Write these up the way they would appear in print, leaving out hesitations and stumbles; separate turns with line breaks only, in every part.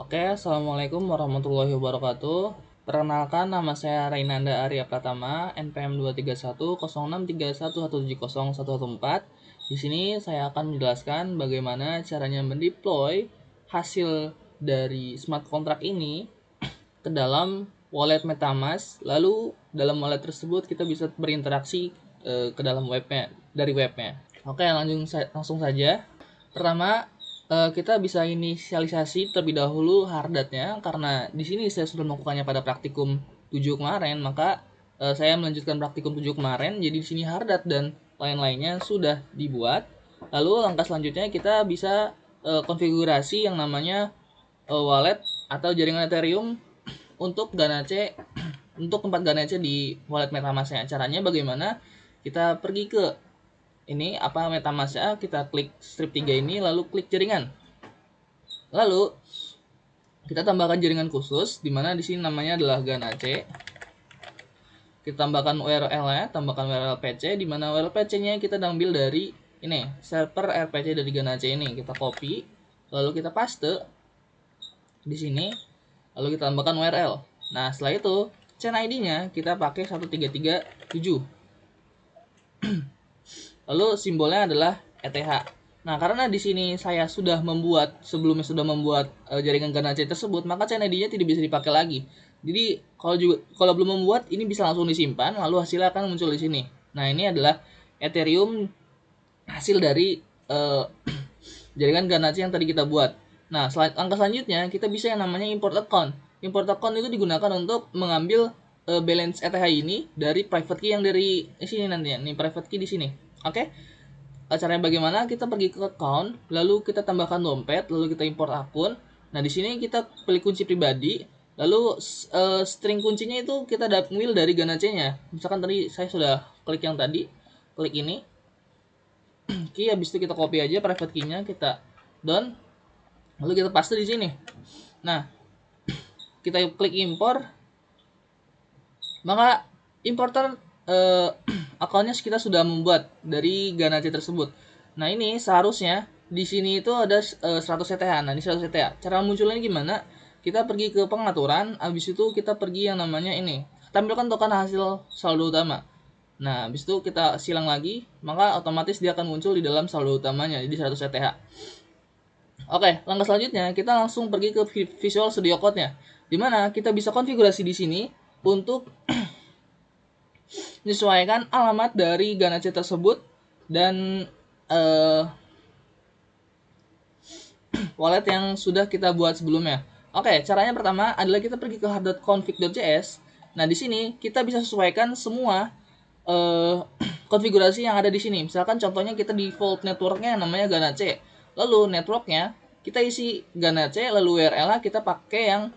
Oke, Assalamualaikum warahmatullahi wabarakatuh. Perkenalkan, nama saya Rainanda Arya Pratama, NPM 231 0631170114. Di sini saya akan menjelaskan bagaimana caranya mendeploy hasil dari smart contract ini ke dalam wallet MetaMask. Lalu dalam wallet tersebut kita bisa berinteraksi ke dalam webnya, dari webnya. Oke, langsung saja. Pertama, kita bisa inisialisasi terlebih dahulu harddatnya, karena di sini saya sudah melakukannya pada praktikum 7 kemarin, maka saya melanjutkan praktikum 7 kemarin, jadi di sini harddat dan lain-lainnya sudah dibuat. Lalu langkah selanjutnya kita bisa konfigurasi yang namanya wallet atau jaringan Ethereum untuk Ganache untuk tempat Ganache di wallet MetaMask-nya. Caranya bagaimana? Kita pergi ke MetaMask-nya, kita klik strip 3 ini, lalu klik jaringan. Lalu kita tambahkan jaringan khusus, di mana di sini namanya adalah Ganache. Kita tambahkan URL-nya, tambahkan URL PC, di mana URL PC-nya kita ambil dari ini, server RPC dari Ganache ini. Kita copy, lalu kita paste di sini, lalu kita tambahkan URL. Nah, setelah itu chain ID-nya kita pakai 1337. Lalu simbolnya adalah ETH. Nah, karena di sini saya sebelumnya sudah membuat jaringan Ganache tersebut, maka chain ID-nya tidak bisa dipakai lagi. Jadi kalau belum membuat, ini bisa langsung disimpan, lalu hasilnya akan muncul di sini. Nah, ini adalah Ethereum hasil dari jaringan Ganache yang tadi kita buat. Nah, langkah selanjutnya kita bisa yang namanya import account. Import account itu digunakan untuk mengambil balance ETH ini dari private key yang dari sini nantinya. Nih private key di sini. Oke. Caranya bagaimana? Kita pergi ke account, lalu kita tambahkan dompet, lalu kita import akun. Nah, di sini kita pilih kunci pribadi, lalu string kuncinya itu kita ambil dari Ganache-nya. Misalkan tadi saya sudah klik yang tadi, klik ini. Key, habis itu kita copy aja private key-nya, kita done. Lalu kita paste di sini. Nah, kita klik import, maka importer akunnya kita sudah membuat dari Ganache tersebut. Nah, ini seharusnya di sini itu ada 100 ETH. Nah, ini 100 ETH. Cara munculnya gimana? Kita pergi ke pengaturan, habis itu kita pergi yang namanya ini. Tampilkan token hasil saldo utama. Nah, habis itu kita silang lagi, maka otomatis dia akan muncul di dalam saldo utamanya, jadi 100 ETH. Oke, langkah selanjutnya kita langsung pergi ke Visual Studio Code-nya, di mana kita bisa konfigurasi di sini untuk menyesuaikan alamat dari Ganache tersebut dan wallet yang sudah kita buat sebelumnya. Oke, caranya pertama adalah kita pergi ke hard.config.js. Nah, di sini kita bisa sesuaikan semua konfigurasi yang ada di sini. Misalkan contohnya kita default networknya namanya Ganache. Lalu networknya kita isi Ganache, lalu URL-nya kita pakai yang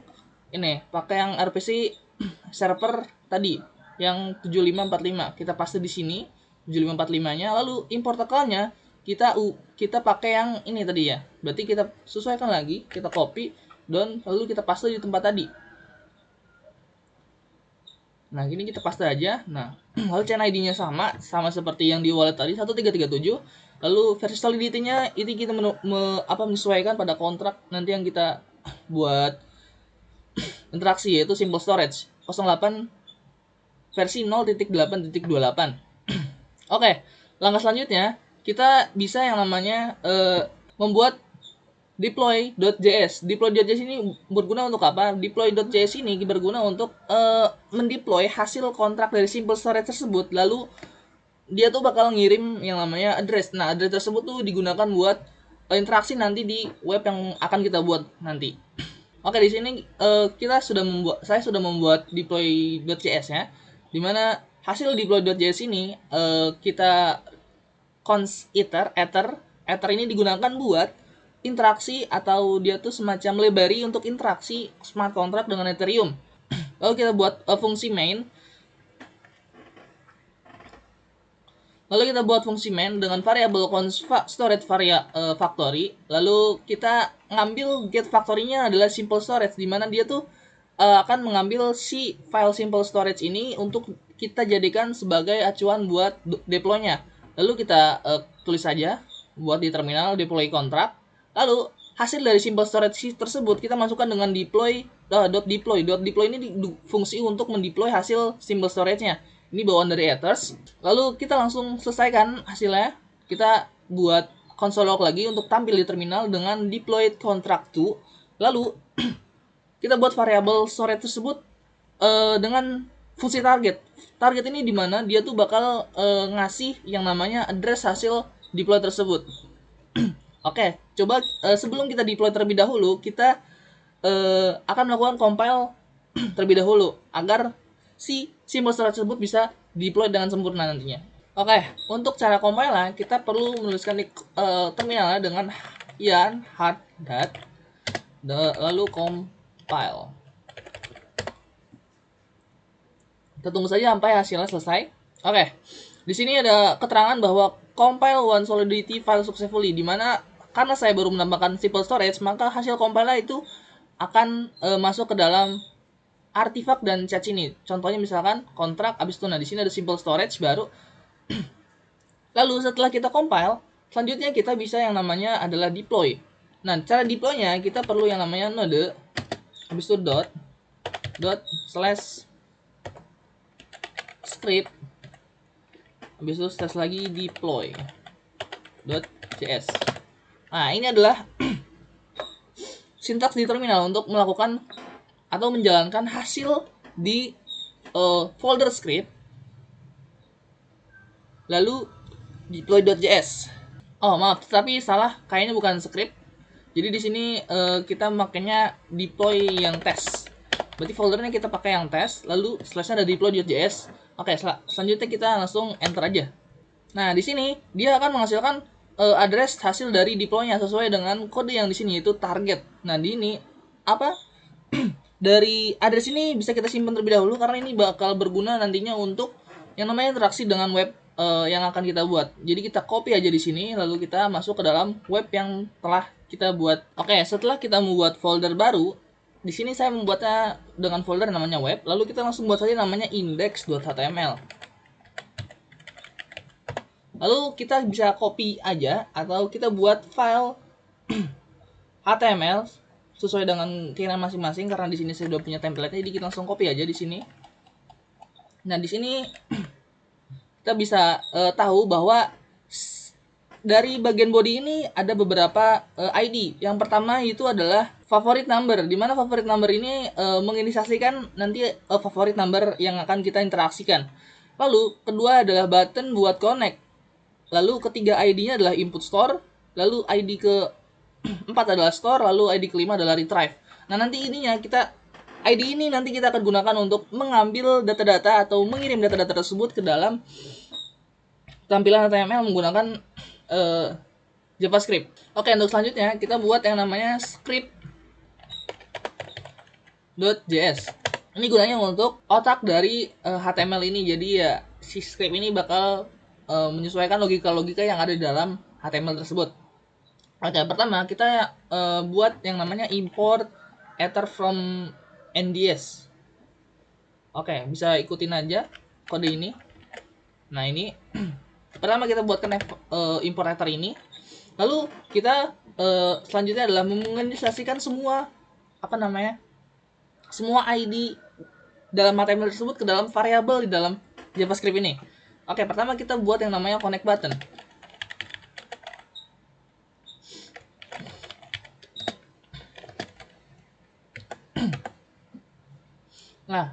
RPC server tadi yang 7545. Kita paste di sini 7545-nya, lalu import account-nya kita pakai yang ini tadi ya. Berarti kita sesuaikan lagi, kita copy dan lalu kita paste di tempat tadi. Nah, gini kita paste aja. Nah, lalu chain ID-nya sama seperti yang di wallet tadi 1337. Lalu versi solidity-nya itu kita menyesuaikan pada kontrak nanti yang kita buat interaksi, yaitu simple storage 08 versi 0.8.28. Oke, langkah selanjutnya kita bisa yang namanya membuat deploy.js. Deploy.js ini berguna untuk apa? Deploy.js ini berguna untuk mendeploy hasil kontrak dari simple storage tersebut. Lalu dia tuh bakal ngirim yang namanya address. Nah, address tersebut tuh digunakan buat interaksi nanti di web yang akan kita buat nanti. Oke, di sini saya sudah membuat deploy.js ya, dimana hasil deploy.js ini kita const ether ini digunakan buat interaksi, atau dia tuh semacam library untuk interaksi smart contract dengan Ethereum. Lalu kita buat fungsi main. Lalu kita buat fungsi main dengan variabel const storage factory. Lalu kita ngambil get factory-nya adalah simple storage, di mana dia tuh akan mengambil si file simple storage ini untuk kita jadikan sebagai acuan buat deploy-nya. Lalu kita tulis saja buat di terminal deploy contract. Lalu hasil dari simple storage tersebut kita masukkan dengan deploy .deploy. .deploy ini fungsi untuk mendeploy hasil simple storage-nya. Ini bawaan dari Ethers. Lalu kita langsung selesaikan hasilnya. Kita buat console log lagi untuk tampil di terminal dengan deploy contract to. Lalu kita buat variabel storage tersebut dengan fungsi target. Target ini dimana dia tuh bakal ngasih yang namanya address hasil deploy tersebut. Oke, coba sebelum kita deploy terlebih dahulu, kita akan melakukan compile terlebih dahulu agar si simple storage tersebut bisa deploy dengan sempurna nantinya. Oke, untuk cara compile kita perlu menuliskan di terminal dengan yarn hard lalu compile. Kita tunggu saja sampai hasilnya selesai. Oke, di sini ada keterangan bahwa compile one solidity file successfully, dimana karena saya baru menambahkan simple storage, maka hasil compile itu akan masuk ke dalam artifak dan cache ini. Contohnya misalkan kontrak, abis itu nah di sini ada simple storage baru. Lalu setelah kita compile, selanjutnya kita bisa yang namanya adalah deploy. Nah, cara deploynya kita perlu yang namanya node, habis itu dot slash script, habis itu slash lagi deploy .js. Nah, ini adalah sintaks di terminal untuk melakukan atau menjalankan hasil di folder script, lalu deploy.js. Oh maaf, tapi salah, kayaknya bukan script. Jadi di sini kita makanya deploy yang test. Berarti foldernya kita pakai yang test, lalu slashnya ada deploy.js. Oke, selanjutnya kita langsung enter aja. Nah di sini dia akan menghasilkan address hasil dari deploy-nya sesuai dengan kode yang di sini yaitu target. Nah di ini apa? Dari address ini bisa kita simpan terlebih dahulu karena ini bakal berguna nantinya untuk yang namanya interaksi dengan web yang akan kita buat. Jadi kita copy aja di sini lalu kita masuk ke dalam web yang telah kita buat. Oke, setelah kita membuat folder baru, di sini saya membuatnya dengan folder namanya web, lalu kita langsung buat saja namanya index.html. Lalu kita bisa copy aja atau kita buat file HTML sesuai dengan keinginan masing-masing karena di sini saya sudah punya template-nya, jadi kita langsung copy aja di sini. Nah, di sini kita bisa tahu bahwa dari bagian body ini ada beberapa ID. Yang pertama itu adalah favorite number, di mana favorite number ini menginisiasikan nanti favorite number yang akan kita interaksikan. Lalu kedua adalah button buat connect. Lalu ketiga ID-nya adalah input store, lalu ID keempat adalah store, lalu ID kelima adalah retrieve. Nah, nanti ininya ID ini nanti kita akan gunakan untuk mengambil data-data atau mengirim data-data tersebut ke dalam tampilan HTML menggunakan JavaScript. Oke, untuk selanjutnya kita buat yang namanya script.js. Ini gunanya untuk otak dari HTML ini. Jadi ya si script ini bakal menyesuaikan logika-logika yang ada di dalam HTML tersebut. Oke, pertama kita buat yang namanya import ether from NDS. Oke, bisa ikutin aja kode ini. Nah, ini pertama kita buatkan import ether ini. Lalu kita selanjutnya adalah menginisiasikan semua semua ID dalam HTML tersebut ke dalam variabel di dalam JavaScript ini. Oke, pertama kita buat yang namanya connect button. Nah,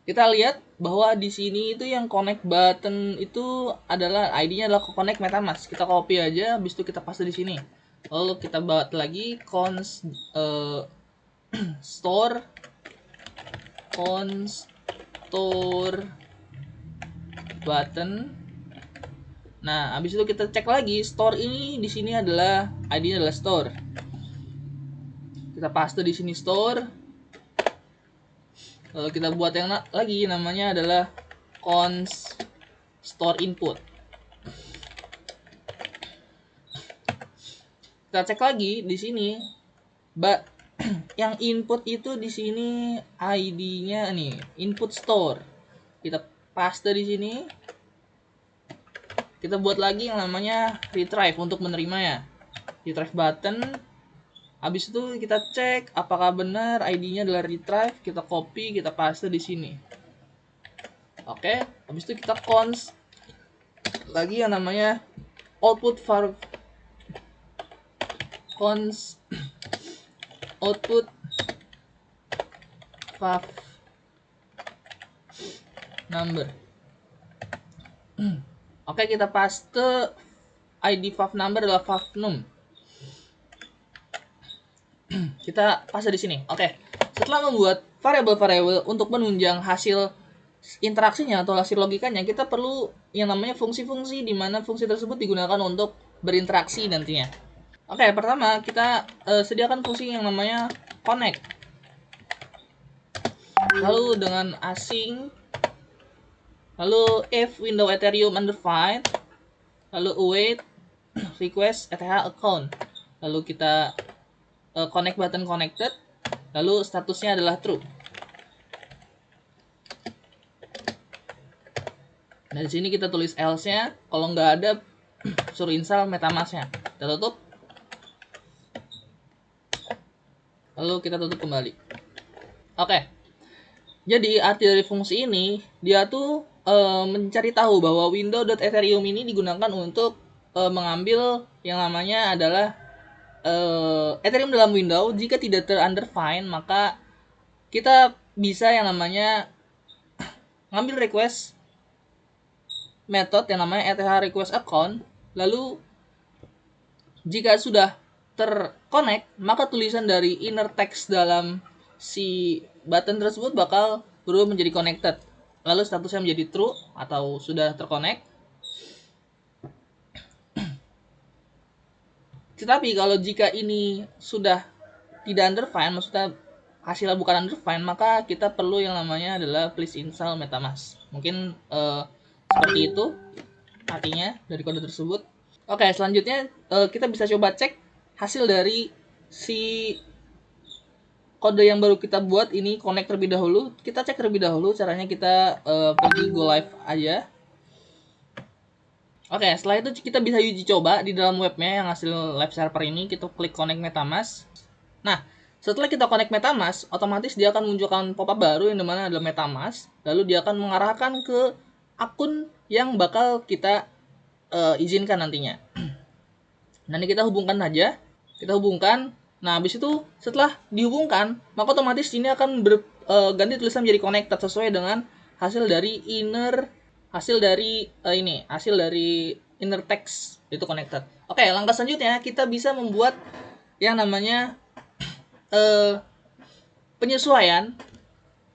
kita lihat bahwa di sini itu yang connect button itu adalah ID-nya adalah connect MetaMask. Kita copy aja, habis itu kita paste di sini. Lalu kita buat lagi store button. Nah, habis itu kita cek lagi store ini di sini adalah ID-nya adalah store. Kita paste di sini store. Lalu kita buat yang lagi namanya adalah store input. Kita cek lagi di sini, yang input itu di sini ID-nya nih, input store. Kita paste di sini. Kita buat lagi yang namanya retrieve untuk menerimanya. Retrieve button. Habis itu kita cek apakah benar ID-nya adalah retrieve, kita copy, kita paste di sini. Oke, habis itu kita cons lagi yang namanya output var cons output fav number. Oke, kita paste ID fav number adalah favnum. Kita paste di sini. Oke. Setelah membuat variabel-variabel untuk menunjang hasil interaksinya atau hasil logikanya, kita perlu yang namanya fungsi-fungsi di mana fungsi tersebut digunakan untuk berinteraksi nantinya. Oke, pertama kita sediakan fungsi yang namanya connect. Lalu dengan async, lalu if window Ethereum undefined, lalu await request ETH account. Lalu kita connect button connected, lalu statusnya adalah true. Nah, di sini kita tulis else-nya, kalau nggak ada suruh install MetaMask-nya. Kita tutup. Lalu kita tutup kembali. Oke. Jadi arti dari fungsi ini, dia tuh mencari tahu bahwa window.ethereum ini digunakan untuk mengambil yang namanya adalah Ethereum dalam window. Jika tidak ter-undefined, maka kita bisa yang namanya ngambil request method yang namanya ETH request account. Lalu jika sudah terconnect, maka tulisan dari inner text dalam si button tersebut bakal berubah menjadi connected. Lalu statusnya menjadi true atau sudah terconnect. Tetapi kalau jika ini sudah tidak undefined, maksudnya hasilnya bukan undefined, maka kita perlu yang namanya adalah please install MetaMask. Mungkin seperti itu artinya dari kode tersebut. Oke, selanjutnya kita bisa coba cek hasil dari si kode yang baru kita buat ini. Connect terlebih dahulu. Kita cek terlebih dahulu. Caranya kita pergi go live aja. Oke, setelah itu kita bisa uji coba di dalam webnya yang hasil live server ini. Kita klik connect MetaMask. Nah, setelah kita connect MetaMask, otomatis dia akan menunjukkan pop-up baru yang dimana adalah MetaMask. Lalu dia akan mengarahkan ke akun yang bakal kita izinkan nantinya. Nanti kita hubungkan aja. Kita hubungkan. Nah, habis itu setelah dihubungkan, maka otomatis ini akan ganti tulisan menjadi connected sesuai dengan hasil dari inner text itu connected. Oke, langkah selanjutnya kita bisa membuat yang namanya penyesuaian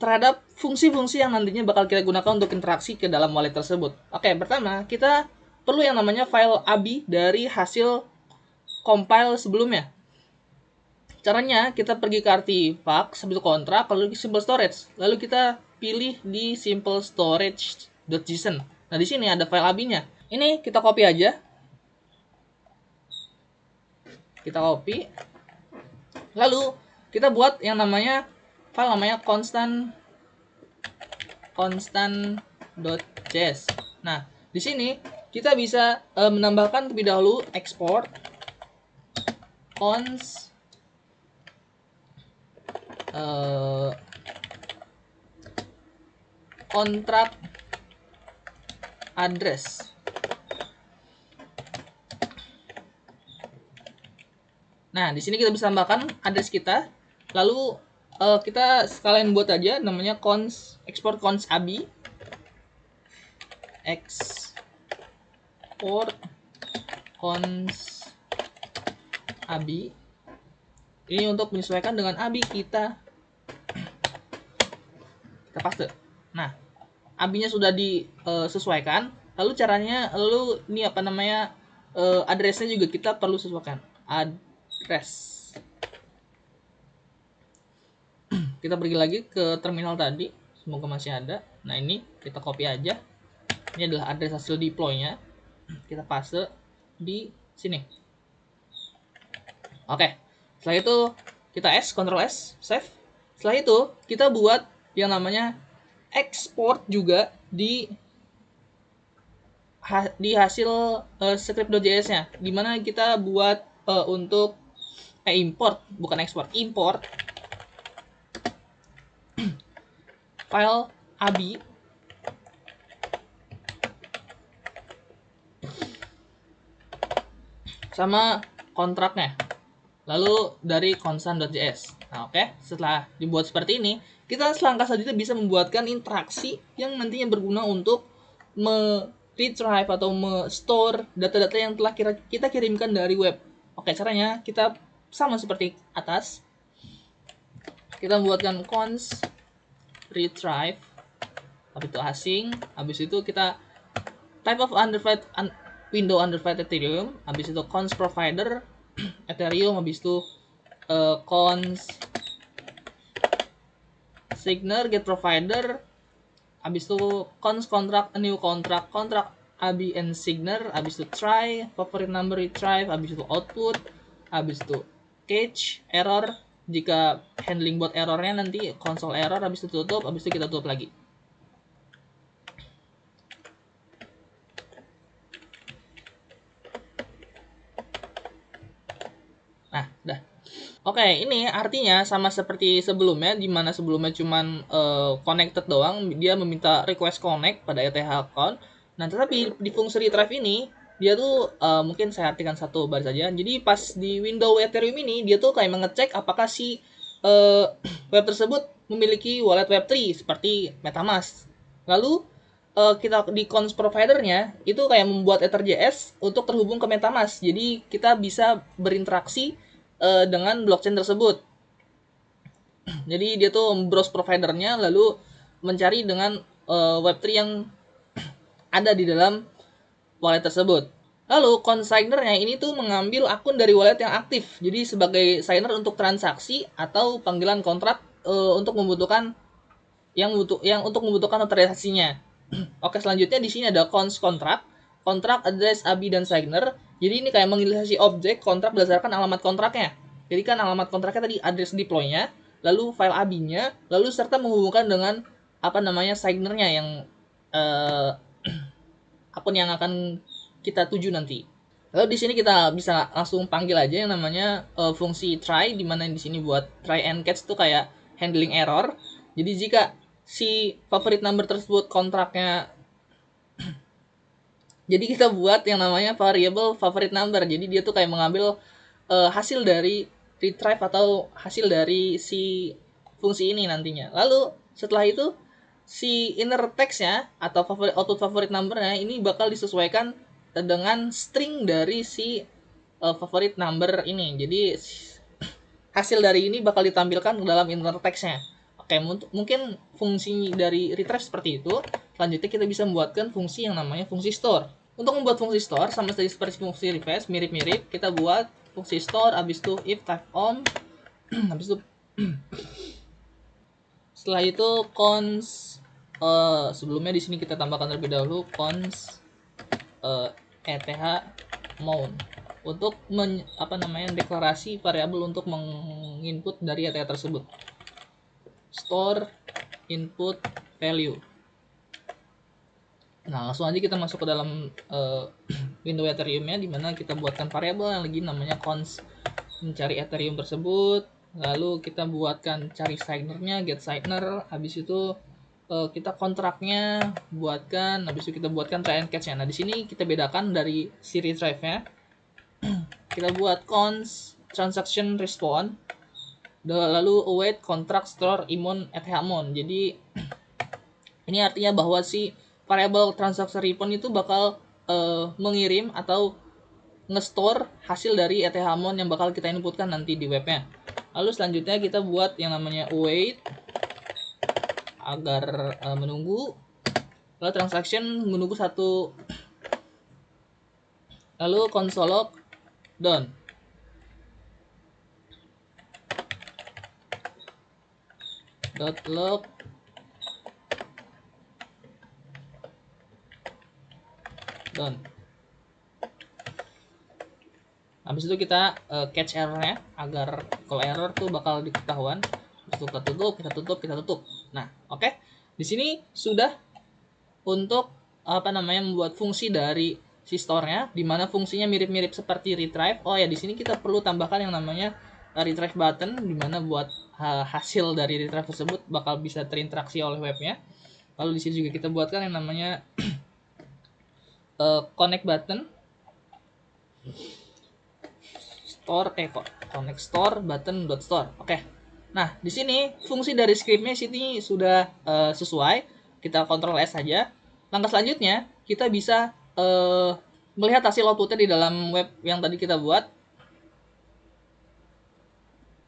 terhadap fungsi-fungsi yang nantinya bakal kita gunakan untuk interaksi ke dalam wallet tersebut. Oke, pertama kita perlu yang namanya file ABI dari hasil compile sebelumnya. Caranya kita pergi ke artifact, sambil kontrak, lalu di simple storage. Lalu kita pilih di simple storage.json. Nah, di sini ada file ABI-nya. Ini kita copy aja. Kita copy. Lalu kita buat yang namanya file namanya constant.js. Nah, di sini kita bisa menambahkan terlebih dahulu export contract address. Nah, di sini kita bisa tambahkan address kita. Lalu kita sekalian buat aja namanya export cons abi. Export cons abi. Ini untuk menyesuaikan dengan abi kita. Kita paste. Nah, abi-nya sudah disesuaikan. Lalu caranya, ini apa namanya, address-nya juga kita perlu sesuaikan. Address. Kita pergi lagi ke terminal tadi. Semoga masih ada. Nah, ini kita copy aja. Ini adalah address hasil deploy-nya. Kita paste di sini. Oke. Setelah itu kita Ctrl S, save. Setelah itu kita buat yang namanya export juga di hasil script.js-nya, dimana kita buat untuk import, bukan ekspor, import file abi sama kontraknya. Lalu dari constant.js. Nah, oke, setelah dibuat seperti ini, kita selangkah selanjutnya bisa membuatkan interaksi yang nantinya berguna untuk retrieve atau store data-data yang telah kita kirimkan dari web. Oke, caranya kita sama seperti atas. Kita membuatkan const retrieve, habis itu asing, habis itu kita type of window underflight Ethereum, habis itu const provider Ethereum, habis itu const signer get provider, habis itu const contract a new contract abi and signer, habis itu try favorite number retrieve, habis itu output, habis itu catch error jika handling buat errornya nanti console error, habis itu tutup, habis itu kita tutup lagi. Nah, dah. Oke, ini artinya sama seperti sebelumnya, di mana sebelumnya cuman connected doang, dia meminta request connect pada ETH account. Nah, tetapi di fungsi retrieve ini, dia tuh mungkin saya artikan satu baris saja. Jadi pas di window Ethereum ini, dia tuh kayak mengecek apakah si web tersebut memiliki wallet Web3 seperti MetaMask. Lalu kita di cons providernya itu kayak membuat EtherJS untuk terhubung ke MetaMask. Jadi kita bisa berinteraksi dengan blockchain tersebut. Jadi dia tuh browse providernya lalu mencari dengan Web3 yang ada di dalam wallet tersebut. Lalu consignernya ini tuh mengambil akun dari wallet yang aktif. Jadi sebagai signer untuk transaksi atau panggilan kontrak untuk membutuhkan yang untuk membutuhkan notarisasinya. Oke, selanjutnya di sini ada cons kontrak, address, abi dan signer. Jadi ini kayak menginstalasi objek kontrak berdasarkan alamat kontraknya. Jadi kan alamat kontraknya tadi address deploy-nya, lalu file abi-nya, lalu serta menghubungkan dengan signernya yang akun yang akan kita tuju nanti. Lalu di sini kita bisa langsung panggil aja yang namanya fungsi try, di mana di sini buat try and catch tuh kayak handling error. Jadi jika si favorite number tersebut kontraknya jadi kita buat yang namanya variable favorite number. Jadi dia tuh kayak mengambil hasil dari retrieve atau hasil dari si fungsi ini nantinya. Lalu setelah itu si inner text-nya atau output favorite number-nya ini bakal disesuaikan dengan string dari si favorite number ini. Jadi hasil dari ini bakal ditampilkan dalam inner text-nya. Oke, mungkin fungsi dari retrieve seperti itu. Selanjutnya kita bisa membuatkan fungsi yang namanya fungsi store. Untuk membuat fungsi store sama seperti fungsi request, mirip-mirip, kita buat fungsi store, habis itu if type on, habis itu setelah itu cons sebelumnya di sini kita tambahkan terlebih dahulu cons ETH mount untuk deklarasi variabel untuk menginput dari ETH tersebut. Store input value. Nah, langsung aja kita masuk ke dalam window Ethereum-nya, di mana kita buatkan variabel yang lagi namanya cons mencari Ethereum tersebut. Lalu kita buatkan cari signer-nya, get signer. Habis itu kita kontraknya buatkan. Habis itu kita buatkan try and catch-nya. Nah, di sini kita bedakan dari si retrieve-nya. Kita buat cons transaction response. Lalu await contract store imon @hamon. Jadi ini artinya bahwa si variable transaction response itu bakal mengirim atau nge-store hasil dari ETHmon yang bakal kita inputkan nanti di webnya. Lalu selanjutnya kita buat yang namanya await agar menunggu. Lalu transaction menunggu satu. Lalu console log done. .log done. Habis itu kita catch errornya agar kalau error tuh bakal diketahuan. Habis itu kita tutup. Nah, oke. Di sini sudah untuk membuat fungsi dari si store-nya, di mana fungsinya mirip-mirip seperti retrieve. Oh ya, di sini kita perlu tambahkan yang namanya retrieve button, dimana buat hasil dari retrieve tersebut bakal bisa terinteraksi oleh webnya. Lalu di sini juga kita buatkan yang namanya connect button, connect store button dot store. Oke. Nah, di sini fungsi dari scriptnya sini sudah sesuai. Kita Ctrl S saja. Langkah selanjutnya kita bisa melihat hasil outputnya di dalam web yang tadi kita buat.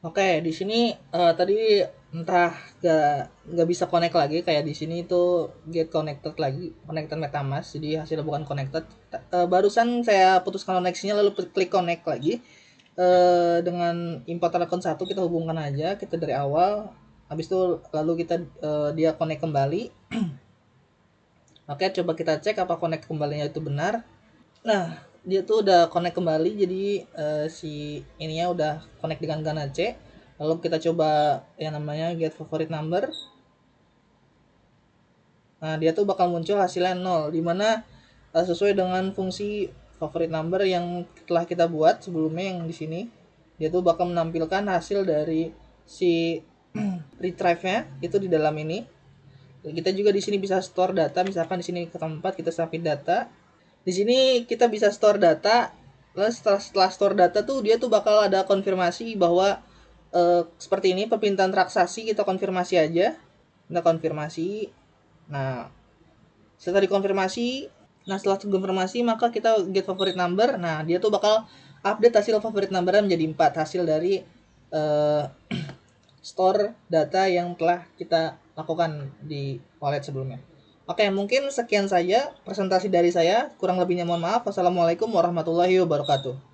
Oke, di sini tadi entah nggak bisa connect lagi, kayak di sini itu get connected lagi, connected MetaMask, jadi hasilnya bukan connected. Barusan saya putuskan koneksinya lalu klik connect lagi. Dengan importer akun 1 kita hubungkan aja, kita dari awal, habis itu lalu kita dia connect kembali. Oke, coba kita cek apa connect kembalinya itu benar. Nah, dia tuh udah connect kembali, jadi si ininya udah connect dengan Ganache. Lalu kita coba yang namanya get favorite number. Nah, dia tuh bakal muncul hasilnya 0, dimana sesuai dengan fungsi favorite number yang telah kita buat sebelumnya yang di sini. Dia tuh bakal menampilkan hasil dari si retrieve-nya itu di dalam ini. Kita juga di sini bisa store data, misalkan di sini ke tempat kita submit data. Di sini kita bisa store data. Lalu setelah store data tuh dia tuh bakal ada konfirmasi bahwa seperti ini perpindahan transaksi, kita konfirmasi aja. Kita konfirmasi. Nah, setelah dikonfirmasi, maka kita get favorite number. Nah, dia tuh bakal update hasil favorite number menjadi 4, hasil dari store data yang telah kita lakukan di wallet sebelumnya. Oke, mungkin sekian saja presentasi dari saya. Kurang lebihnya mohon maaf. Wassalamualaikum warahmatullahi wabarakatuh.